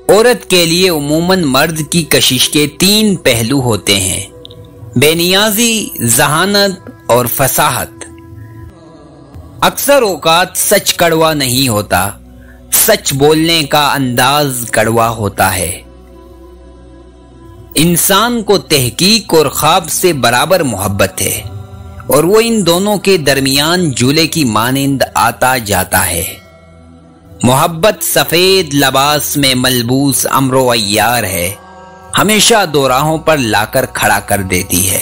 عورت کے لیے عموماً مرد کی کشش کے 3 پہلو ہوتے ہیں: بے نیازی، ذہانت اور فصاحت۔ اکثر اوقات سچ کڑوا نہیں ہوتا، سچ بولنے کا انداز کڑوا ہوتا ہے۔ انسان کو تحقیق اور خواب سے برابر محبت ہے، اور وہ ان دونوں کے درمیان جولے کی مانند آتا جاتا ہے۔ محبت سفید لباس میں ملبوس امر و عیار ہے، ہمیشہ دو راہوں پر لا کر کھڑا کر دیتی ہے۔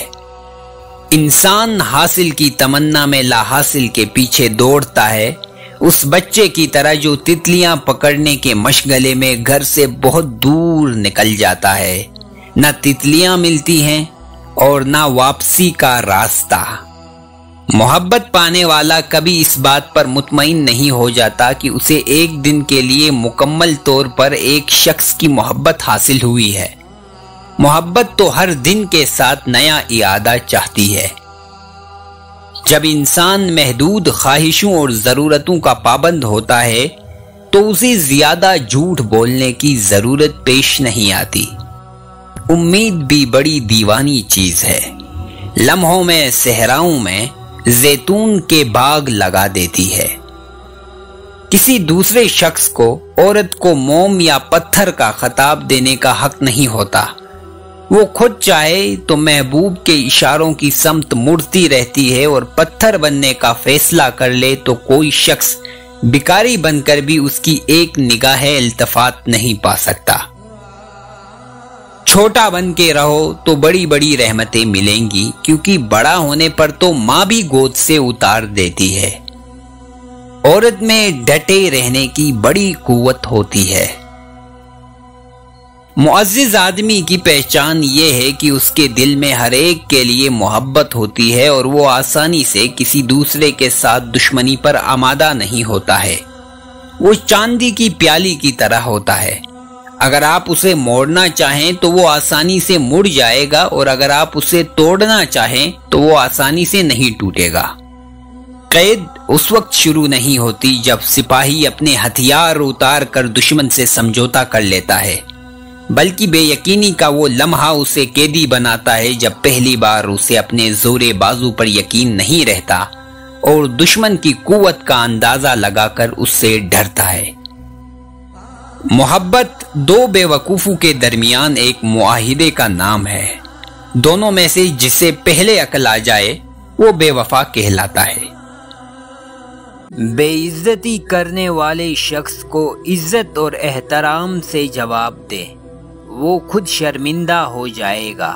انسان حاصل کی تمنا میں لا حاصل کے پیچھے دوڑتا ہے، اس بچے کی طرح جو تتلیاں پکڑنے کے مشغلے میں گھر سے بہت دور نکل جاتا ہے۔ نہ تتلیاں ملتی ہیں اور نہ واپسی کا راستہ۔ محبت پانے والا کبھی اس بات پر مطمئن نہیں ہو جاتا کہ اسے ایک دن کے لیے مکمل طور پر ایک شخص کی محبت حاصل ہوئی ہے۔ محبت تو ہر دن کے ساتھ نیا اعادہ چاہتی ہے۔ جب انسان محدود خواہشوں اور ضرورتوں کا پابند ہوتا ہے تو اسے زیادہ جھوٹ بولنے کی ضرورت پیش نہیں آتی۔ امید بھی بڑی دیوانی چیز ہے، لمحوں میں صحراؤں میں زیتون کے باغ لگا دیتی ہے۔ کسی دوسرے شخص کو عورت کو موم یا پتھر کا خطاب دینے کا حق نہیں ہوتا۔ وہ خود چاہے تو محبوب کے اشاروں کی سمت مڑتی رہتی ہے، اور پتھر بننے کا فیصلہ کر لے تو کوئی شخص بھکاری بن کر بھی اس کی ایک نگاہ التفات نہیں پا سکتا۔ چھوٹا بن کے رہو تو بڑی بڑی رحمتیں ملیں گی، کیونکہ بڑا ہونے پر تو ماں بھی گود سے اتار دیتی ہے۔ عورت میں ڈٹے رہنے کی بڑی قوت ہوتی ہے۔ معزز آدمی کی پہچان یہ ہے کہ اس کے دل میں ہر ایک کے لیے محبت ہوتی ہے، اور وہ آسانی سے کسی دوسرے کے ساتھ دشمنی پر آمادہ نہیں ہوتا ہے۔ وہ چاندی کی پیالی کی طرح ہوتا ہے، اگر آپ اسے موڑنا چاہیں تو وہ آسانی سے مڑ جائے گا، اور اگر آپ اسے توڑنا چاہیں تو وہ آسانی سے نہیں ٹوٹے گا۔ قید اس وقت شروع نہیں ہوتی جب سپاہی اپنے ہتھیار اتار کر دشمن سے سمجھوتا کر لیتا ہے، بلکہ بے یقینی کا وہ لمحہ اسے قیدی بناتا ہے جب پہلی بار اسے اپنے زور بازو پر یقین نہیں رہتا اور دشمن کی قوت کا اندازہ لگا کر اس سے ڈرتا ہے۔ محبت 2 بے وقوفوں کے درمیان ایک معاہدے کا نام ہے۔ دونوں میں سے جسے پہلے عقل آ جائے وہ بے وفا کہلاتا ہے۔ بے عزتی کرنے والے شخص کو عزت اور احترام سے جواب دے، وہ خود شرمندہ ہو جائے گا۔